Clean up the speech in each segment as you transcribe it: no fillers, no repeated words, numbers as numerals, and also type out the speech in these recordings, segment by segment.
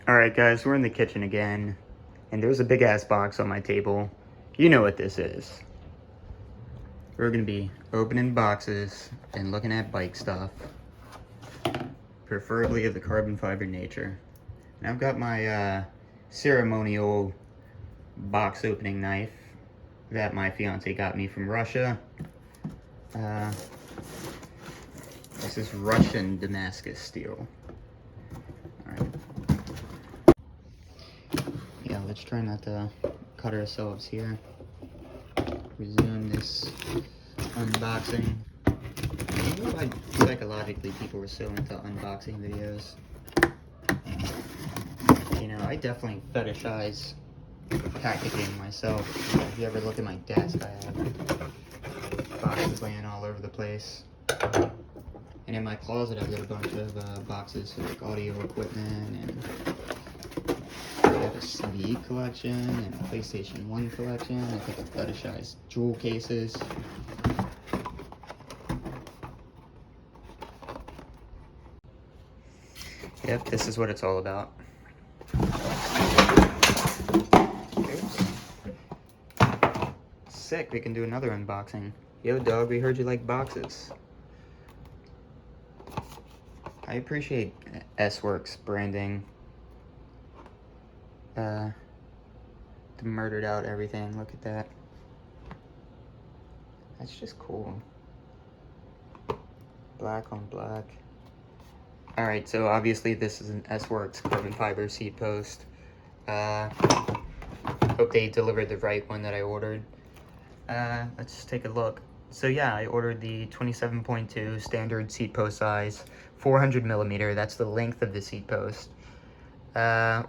Alright guys, we're in the kitchen again, and there's a big ass box on my table. You know what this is. We're gonna be opening boxes and looking at bike stuff, preferably of the carbon fiber nature. And I've got my ceremonial box opening knife that my fiance got me from Russia. This is Russian Damascus steel. Alright. Yeah, let's try not to cut ourselves here. Resume this unboxing. I know why psychologically people were so into unboxing videos. You know, I definitely fetishize packaging myself. If you ever look at my desk, I have boxes laying all over the place. And in my closet, I've got a bunch of boxes for like audio equipment, and I have a CD collection and a PlayStation 1 collection. I think I fetishize jewel cases. Yep, this is what it's all about. Oops. Sick, we can do another unboxing. Yo, dog, we heard you like boxes. I appreciate S-Works branding. The murdered out everything, look at that. That's just cool. Black on black. Alright, so obviously this is an S-Works carbon fiber seat post. Hope they delivered the right one that I ordered. Let's take a look. So yeah, I ordered the 27.2 standard seat post size, 400 millimeter. That's the length of the seat post.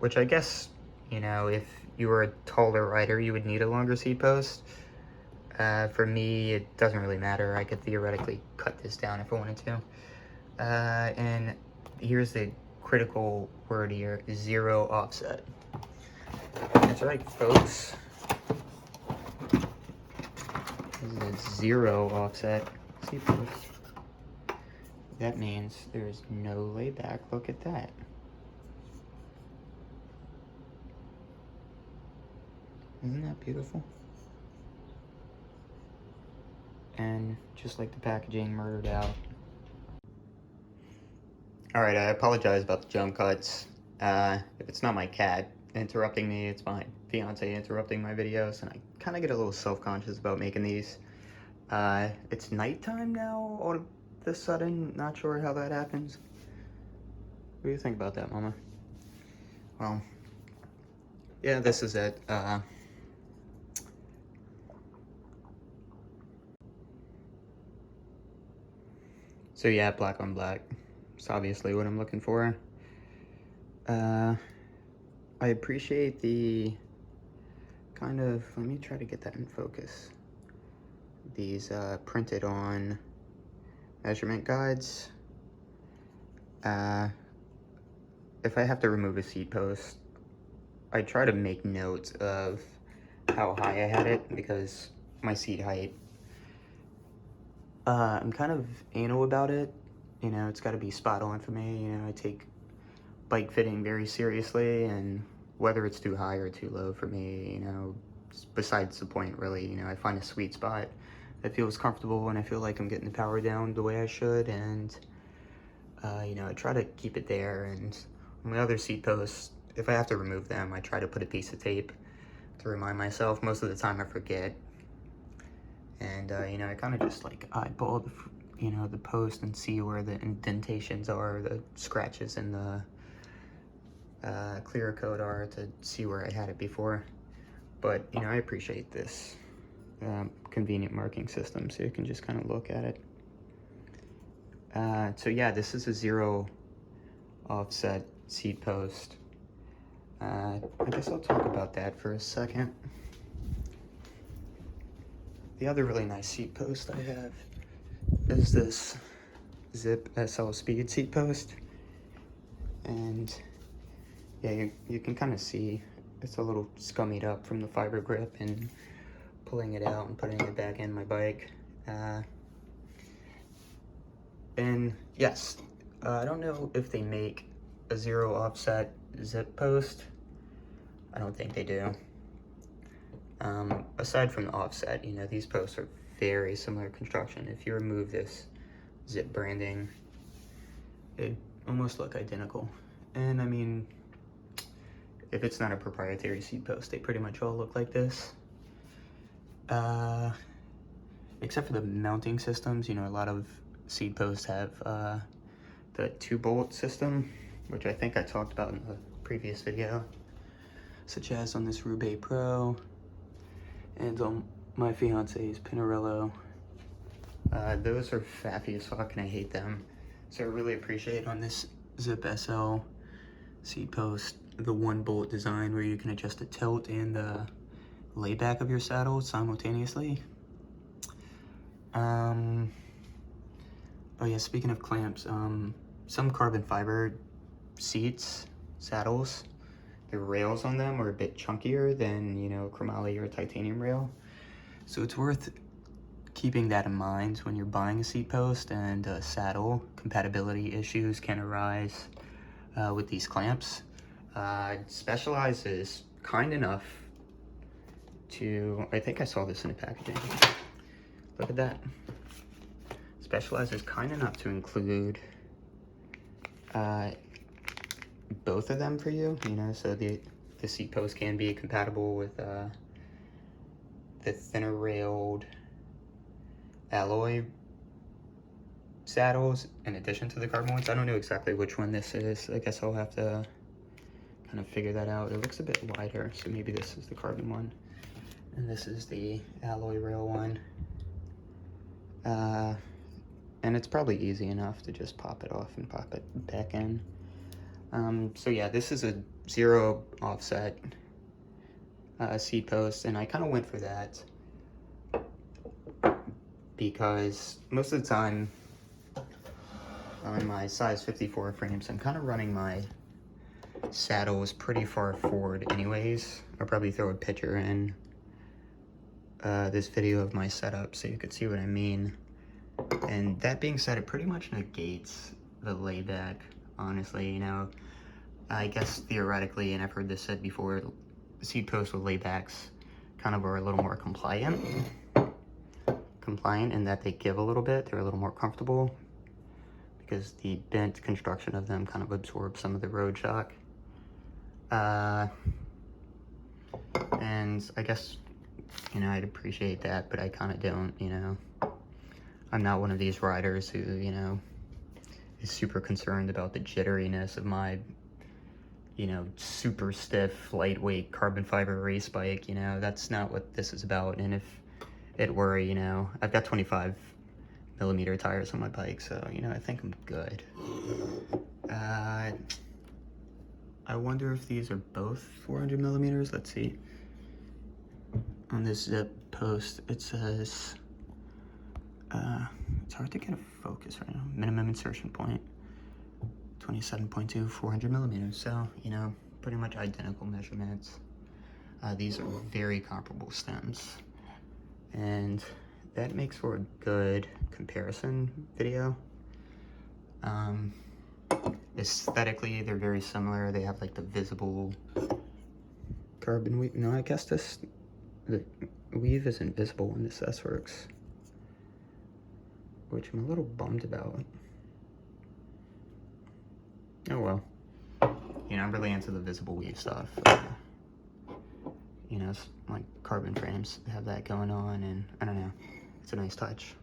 Which I guess, you know, if you were a taller rider, you would need a longer seat post. For me, it doesn't really matter. I could theoretically cut this down if I wanted to. And here's the critical word here, 0 offset. That's right, folks. This is a 0 offset seat post. That means there's no layback. Look at that. Isn't that beautiful? And just like the packaging, murdered out. Alright, I apologize about the jump cuts. If it's not my cat interrupting me, it's my fiance interrupting my videos, and I kind of get a little self-conscious about making these. It's nighttime now, all of a sudden. Not sure how that happens. What do you think about that, Mama? Well, yeah, this is it. So yeah, black on black. It's obviously what I'm looking for. I appreciate the kind of, let me try to get that in focus. These printed on measurement guides. If I have to remove a seat post, I try to make notes of how high I had it, because my seat height, I'm kind of anal about it. You know, it's got to be spot on for me. You know, I take bike fitting very seriously, and whether it's too high or too low for me, you know, it's besides the point, really. You know, I find a sweet spot that feels comfortable, and I feel like I'm getting the power down the way I should, and you know, I try to keep it there. And on my other seat posts, if I have to remove them, I try to put a piece of tape to remind myself. Most of the time I forget. And, you know, I kind of just like eyeball the, you know, the post and see where the indentations are, the scratches in the clear coat are, to see where I had it before. But, you know, I appreciate this convenient marking system, so you can just kind of look at it. So yeah, this is a 0 offset seat post. I guess I'll talk about that for a second. The other really nice seat post I have is this Zipp SL speed seat post. And yeah, you can kind of see it's a little scummied up from the fiber grip and pulling it out and putting it back in my bike. And yes, I don't know if they make a zero offset zip post? I don't think they do. Aside from the offset, you know, these posts are very similar construction. If you remove this Zipp branding, it almost look identical. And I mean, if it's not a proprietary seat post, they pretty much all look like this. Except for the mounting systems, you know, a lot of seat posts have the 2-bolt system, which I think I talked about in the previous video, such as on this Roubaix Pro and on my fiance's Pinarello. Those are faffy as fuck and I hate them. So I really appreciate on this Zipp SL seat post the 1-bolt design where you can adjust the tilt and the layback of your saddle simultaneously. Oh yeah, speaking of clamps, some carbon fiber seats, saddles, the rails on them are a bit chunkier than, you know, chromoly or a titanium rail. So it's worth keeping that in mind when you're buying a seat post, and saddle compatibility issues can arise with these clamps. Specialized is kind enough to, I think I saw this in the packaging. Look at that. Specialized is kind enough to include both of them for you, you know, so the seat post can be compatible with the thinner railed alloy saddles in addition to the carbon ones. I don't know exactly which one this is. I guess I'll have to kind of figure that out. It looks a bit wider, so maybe this is the carbon one and this is the alloy rail one. And it's probably easy enough to just pop it off and pop it back in. So yeah, this is a 0 offset seat post, and I kind of went for that because most of the time on my size 54 frames, I'm kind of running my saddles pretty far forward anyways. I'll probably throw a picture in this video of my setup so you could see what I mean. And that being said, it pretty much negates the layback, honestly. You know, I guess theoretically, and I've heard this said before, seat posts with laybacks kind of are a little more compliant in that they give a little bit. They're a little more comfortable because the bent construction of them kind of absorbs some of the road shock. And I guess, you know, I'd appreciate that, but I kind of don't, you know. I'm not one of these riders who, you know, is super concerned about the jitteriness of my, you know, super stiff, lightweight carbon fiber race bike. You know, that's not what this is about. And if it were, you know, I've got 25mm tires on my bike, so, you know, I think I'm good. I wonder if these are both 400mm. Let's see. On this Zipp post, it says, it's hard to get a focus right now. Minimum insertion point, 27.2, 400mm. So, you know, pretty much identical measurements. These are very comparable stems. And that makes for a good comparison video. Aesthetically, they're very similar. They have like the visible carbon weave. No, I guess the weave isn't visible when this S-Works, which I'm a little bummed about. Oh well. You know, I'm really into the visible weave stuff. You know, it's like carbon frames have that going on, and I don't know, it's a nice touch.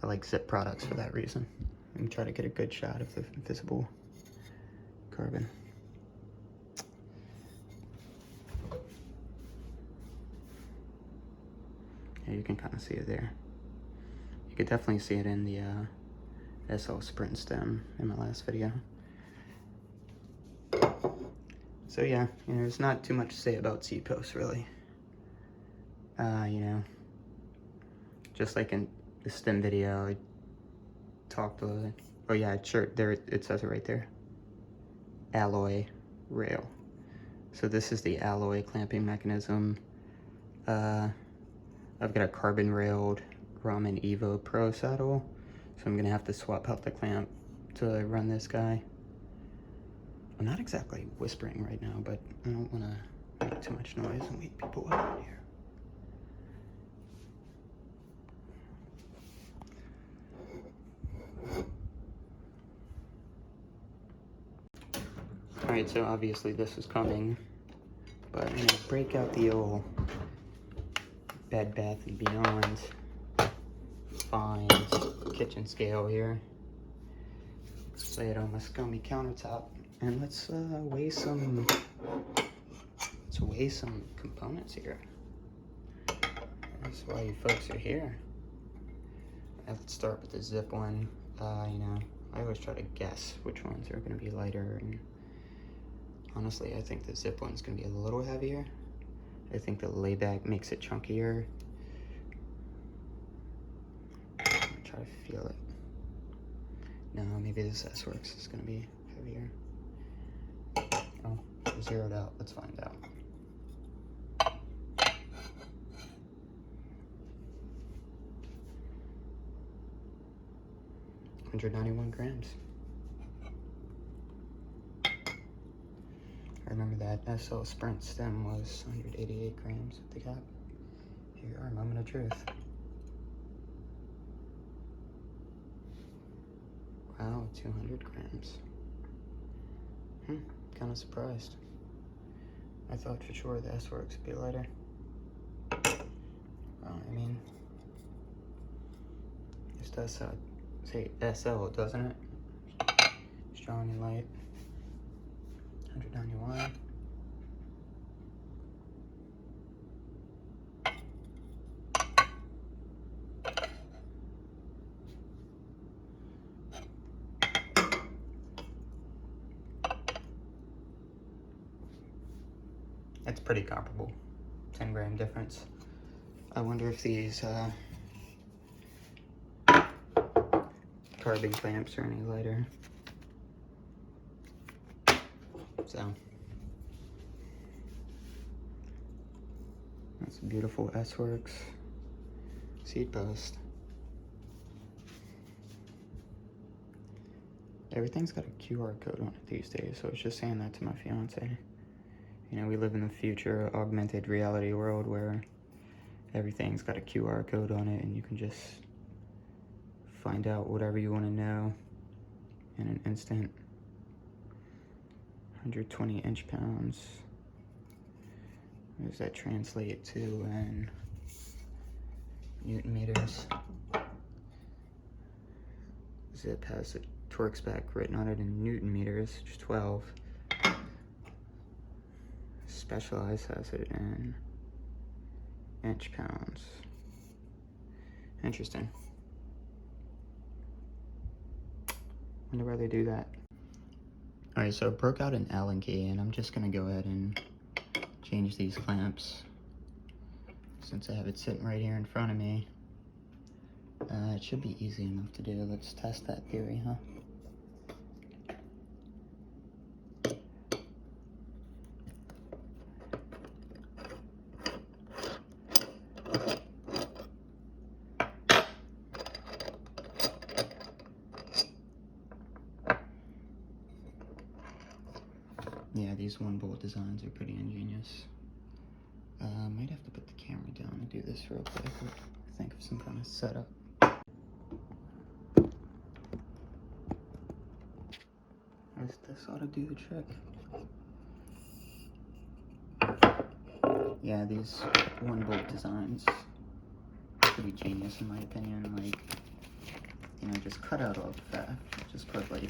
I like Zipp products for that reason. And try to get a good shot of the visible carbon. Yeah, you can kind of see it there. You could definitely see it in the SL Sprint stem in my last video. So yeah, you know, there's not too much to say about seat posts really. You know, just like in the stem video, I talked a little. Oh yeah, sure, there it says it right there. Alloy rail. So this is the alloy clamping mechanism. I've got a carbon railed Ramen Evo Pro saddle, so I'm gonna have to swap out the clamp to run this guy. I'm not exactly whispering right now, but I don't want to make too much noise and wake people up here. Alright, so obviously this is coming, but I'm going to break out the old Bed Bath & Beyond Find kitchen scale here. Let's lay it on my scummy countertop, and let's weigh some components here. That's why you folks are here. Let's start with the Zipp one. You know, I always try to guess which ones are going to be lighter, and honestly, I think the Zipp one's going to be a little heavier. I think the layback makes it chunkier. I'm going to try to feel it. No, maybe this S-Works is going to be heavier. Oh, zeroed out. Let's find out. $191 grams. I remember that SL Sprint stem was 188 grams at the cap. Here, our moment of truth. Wow, 200 grams. Kind of surprised. I thought for sure the S-Works would be lighter. Well, I mean, this does say SL, doesn't it? Strong and light. 191. It's pretty comparable. 10 gram difference. I wonder if these carbon clamps are any lighter. So that's a beautiful S-Works seat post. Everything's got a QR code on it these days, so I was just saying that to my fiance. You know, we live in the future augmented reality world where everything's got a QR code on it and you can just find out whatever you want to know in an instant. 120 inch-pounds. What does that translate to in Newton meters? Zipp has the torque spec written on it in Newton meters, which is 12. Specialized has it in inch-pounds. Interesting. Wonder why they do that. Alright, so I broke out an Allen key, and I'm just gonna go ahead and change these clamps since I have it sitting right here in front of me. It should be easy enough to do. Let's test that theory, huh? Yeah, these one bolt designs are pretty ingenious. Might have to put the camera down and do this real quick. Think of some kind of setup. This ought to do the trick. Yeah, these one bolt designs are pretty genius in my opinion. Like, you know, just cut out all the fat. Just put like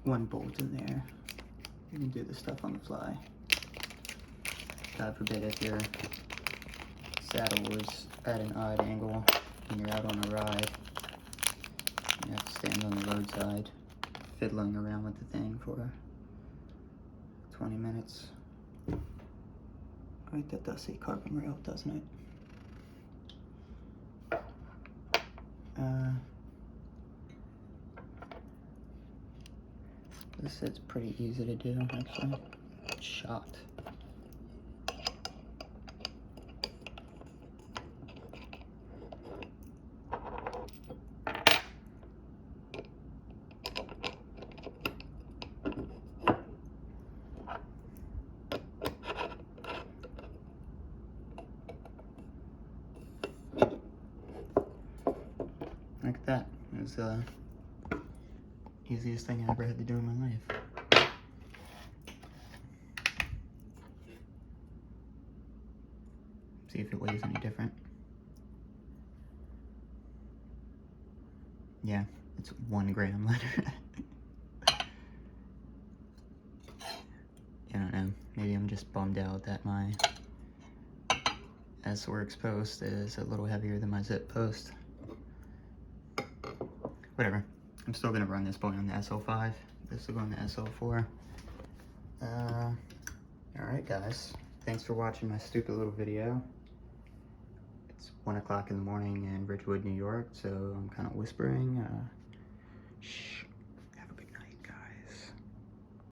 one bolt in there. You can do this stuff on the fly. God forbid if your saddle was at an odd angle and you're out on a ride. You have to stand on the roadside fiddling around with the thing for 20 minutes. Right, that does say carbon rail, doesn't it? This is pretty easy to do, actually. It's shot. was the easiest thing I ever had to do in my life. See if it weighs any different. Yeah, it's 1 gram lighter. I don't know, maybe I'm just bummed out that my S-Works post is a little heavier than my Zipp post. Whatever, I'm still gonna run this boy on the SL5. This will go on the SL4. Alright guys, thanks for watching my stupid little video. It's 1 o'clock in the morning in Ridgewood, New York, so I'm kind of whispering.